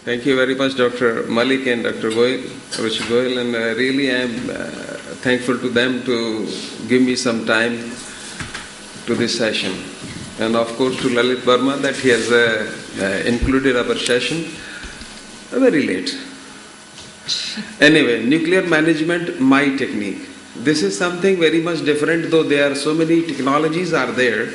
Thank you very much, Dr. Malik and Dr. Goyal, Ruchi Goyal, and really I am thankful to them to give me some time to this session. And of course to Lalit Verma that he has included our session very late. Anyway, nuclear management, my technique. This is something very much different, though there are so many technologies are there.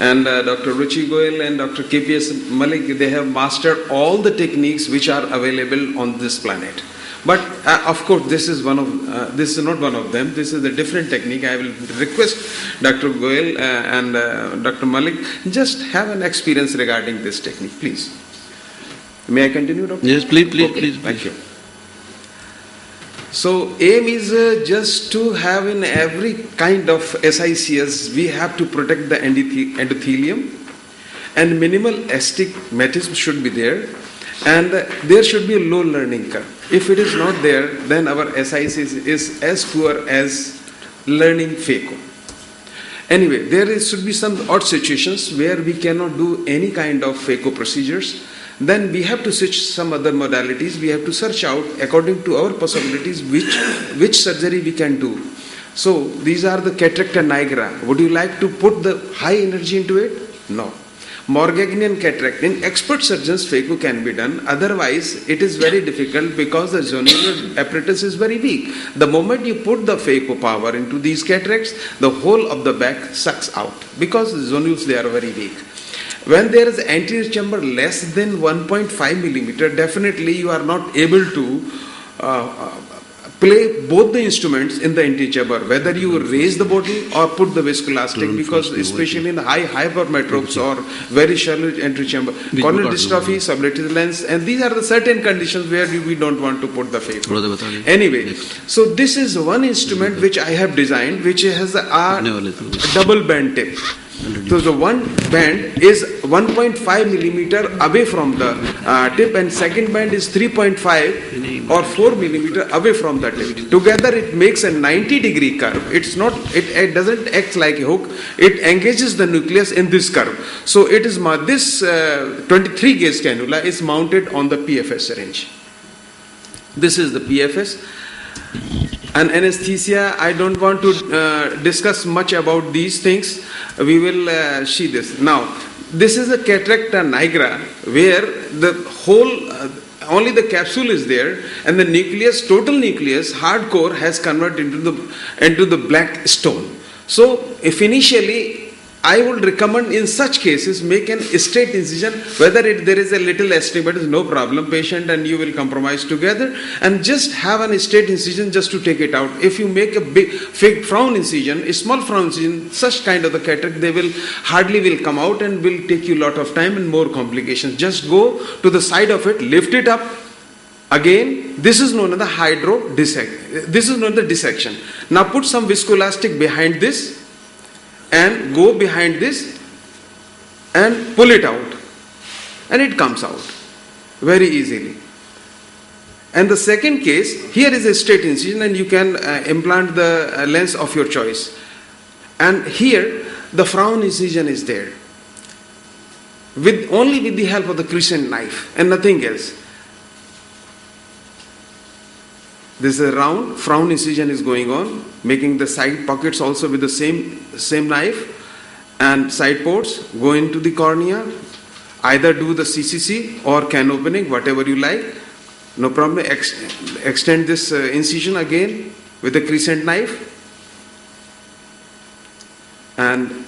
And Dr. Ruchi Goyal and Dr. KPS Malik, they have mastered all the techniques which are available on this planet. But of course, this is not one of them. This is a different technique. I will request Dr. Goyal and Dr. Malik just have an experience regarding this technique, please. May I continue, Doctor? Yes, please, Okay, please. Thank you. So aim is just to have in every kind of SICS, we have to protect the endothelium, and minimal astigmatism should be there, and there should be a low learning curve. If it is not there, then our SICS is as poor as learning phaco. Anyway, should be some odd situations where we cannot do any kind of phaco procedures. Then we have to switch some other modalities. We have to search out according to our possibilities which surgery we can do. So these are the cataract and nigra. Would you like to put the high energy into it? No. Morgagnian cataract, in expert surgeons phaco can be done. Otherwise it is very difficult because the zonular apparatus is very weak. The moment you put the phaco power into these cataracts, the whole of the back sucks out because the zonules, they are very weak. When there is anterior chamber less than 1.5 millimeter, definitely you are not able to play both the instruments in the anterior chamber, whether you raise the bottle or put the viscoelastic, because especially in high hypermetropes or very shallow anterior chamber, corneal dystrophy, sublatial lens, and these are the certain conditions where we don't want to put the phaco. Anyway, so this is one instrument which I have designed, which has a double band tip. So the one band is 1.5 millimeter away from the tip, and second band is 3.5 or 4 millimeter away from the tip. Together it makes a 90-degree curve. It doesn't act like a hook. It engages the nucleus in this curve. So it is this 23 gauge cannula is mounted on the PFS syringe. This is the PFS. And anesthesia, I don't want to discuss much about these things. We will see this. Now, this is a cataract nigra where the whole, only the capsule is there, and the nucleus, total nucleus, hardcore has converted into the black stone. So, if initially, I would recommend in such cases make an straight incision, whether there is a little astigmatism, no problem, patient and you will compromise together, and just have an straight incision just to take it out. If you make a big frown incision, a small frown incision, such kind of the cataract, they will hardly come out and will take you a lot of time and more complications. Just go to the side of it, lift it up. Again, this is known as the this is known as the dissection. Now put some viscoelastic behind this, and go behind this and pull it out, and it comes out very easily. And the second case, here is a straight incision and you can implant the lens of your choice, and here the frown incision is there only with the help of the crescent knife and nothing else. This is a round frown incision is going on, making the side pockets also with the same knife, and side ports go into the cornea. Either do the CCC or can opening, whatever you like. No problem. Extend this incision again with the crescent knife, and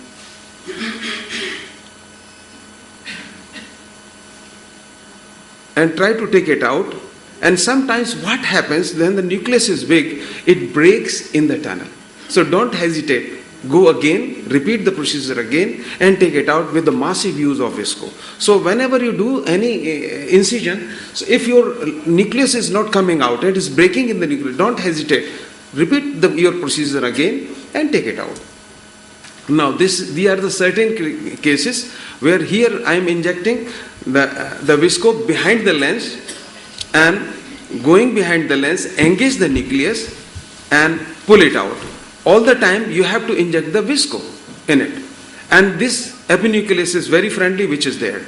try to take it out. And sometimes what happens, then the nucleus is big, it breaks in the tunnel. So don't hesitate. Go again, repeat the procedure again, and take it out with the massive use of visco. So whenever you do any incision, so if your nucleus is not coming out, it is breaking in the nucleus, don't hesitate. Repeat your procedure again and take it out. Now these are the certain cases where here I am injecting the visco behind the lens, and going behind the lens, engage the nucleus and pull it out. All the time you have to inject the visco in it. And this epinucleus is very friendly, which is there.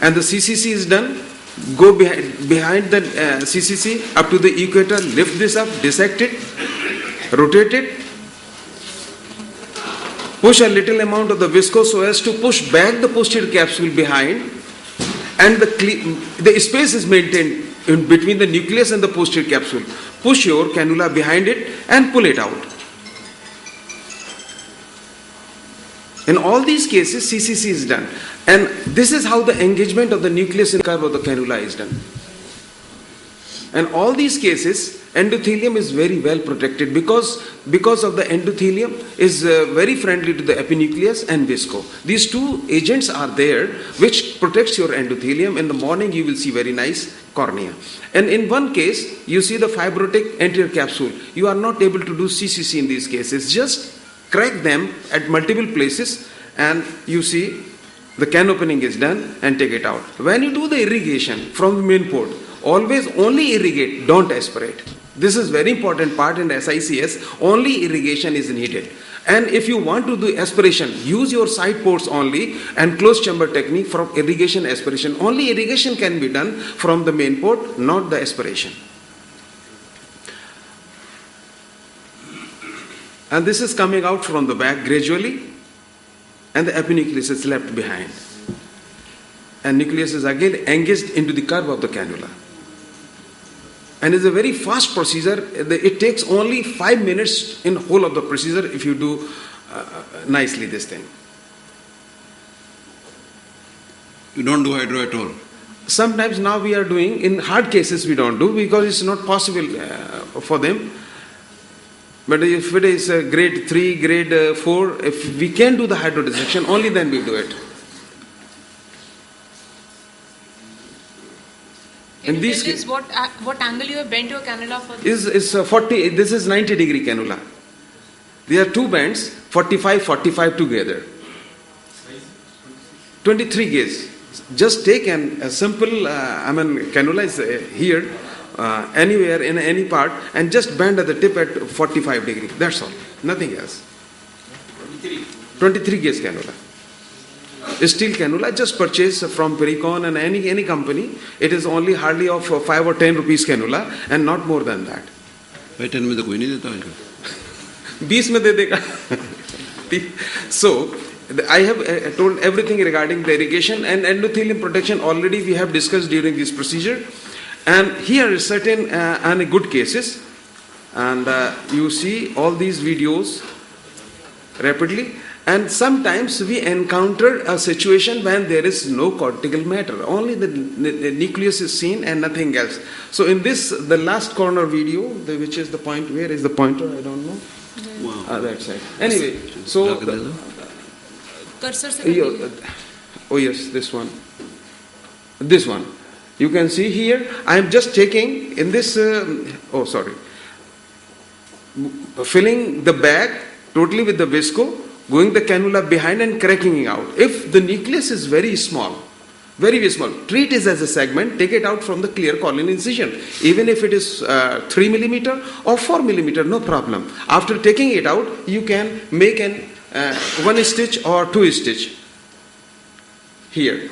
and the CCC is done, go behind the CCC up to the equator, lift this up, dissect it, rotate it, push a little amount of the viscose so as to push back the posterior capsule behind, and the space is maintained in between the nucleus and the posterior capsule. Push your cannula behind it and pull it out. In all these cases, CCC is done. And this is how the engagement of the nucleus in the curve of the cannula is done. And all these cases, endothelium is very well protected because of the endothelium is very friendly to the epinucleus and visco. These two agents are there which protects your endothelium. In the morning you will see very nice cornea. And in one case, you see the fibrotic anterior capsule. You are not able to do CCC in these cases. Just crack them at multiple places and you see the can opening is done and take it out. When you do the irrigation from the main port, always only irrigate, don't aspirate. This is very important part in SICS. Only irrigation is needed. And if you want to do aspiration, use your side ports only and closed chamber technique from irrigation aspiration. Only irrigation can be done from the main port, not the aspiration. And this is coming out from the back gradually, and the epinucleus is left behind. And nucleus is again engaged into the curve of the cannula. And it's a very fast procedure. It takes only 5 minutes in whole of the procedure if you do nicely this thing. You don't do hydro at all? Sometimes now we are doing, in hard cases we don't do because it's not possible for them. But if it is grade 3, grade 4, if we can do the hydrodissection, only then we do it. Can you tell us what angle you have bent your cannula for this? Is 40. This is 90-degree cannula. There are two bends, 45, 45 together. 23 gauge. Just take a simple, cannula is here, anywhere in any part, and just bend at the tip at 45 degree. That's all. Nothing else. 23 gauge cannula. Steel cannula, just purchase from Pericon and any company. It is only hardly of 5 or 10 rupees cannula and not more than that. भाई 10 में तो कोई नहीं देता है 20 में दे देगा. So I have told everything regarding the irrigation and endothelium protection. Already we have discussed during this procedure. And here is certain and good cases. And you see all these videos rapidly. And sometimes we encounter a situation when there is no cortical matter. Only the nucleus is seen and nothing else. So in this, the last corner video, which is the point, where is the pointer? I don't know. Wow. That side. Anyway, so... Cursor oh yes, this one. This one. You can see here, I am just taking in this, filling the bag totally with the visco, going the cannula behind and cracking it out. If the nucleus is very small, very small, treat it as a segment, take it out from the clear colony incision. Even if it is 3 millimeter or 4 millimeter, no problem. After taking it out, you can make an 1 stitch or 2 stitch here.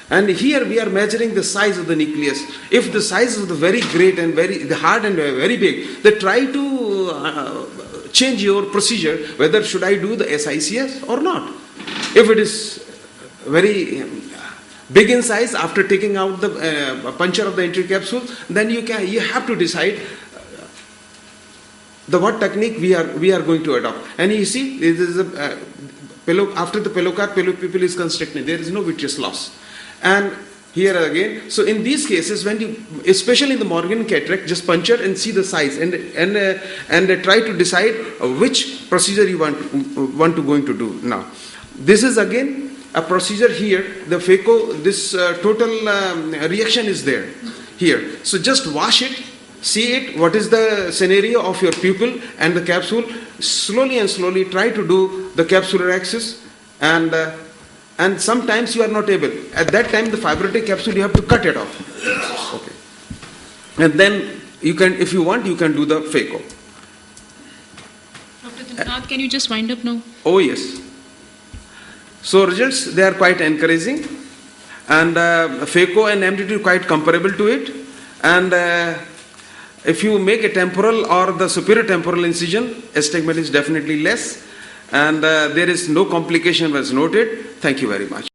And here we are measuring the size of the nucleus. If the size is very great and very hard and very big, then try to change your procedure, whether should I do the SICS or not. If it is very big in size, after taking out the puncture of the anterior capsule, then you have to decide what technique we are going to adopt. And you see, this is after the pellocarp pupil is constricted, there is no vitreous loss. And here again, so in these cases, when you, especially in the Morgan cataract, just puncture and see the size and try to decide which procedure you want to going to do now. This is again a procedure here. The phaco, this total reaction is there here. So just wash it, see it, what is the scenario of your pupil and the capsule. Slowly and slowly try to do the capsular axis, and sometimes you are not able. At that time, the fibrotic capsule, you have to cut it off. Okay. And then you can, if you want, you can do the phaco. Dr. Dilnath, can you just wind up now? Oh yes. So results, they are quite encouraging. and phaco and MDT are quite comparable to it, and if you make a temporal or the superior temporal incision, astigmatism is definitely less, and there is no complication was noted. Thank you very much.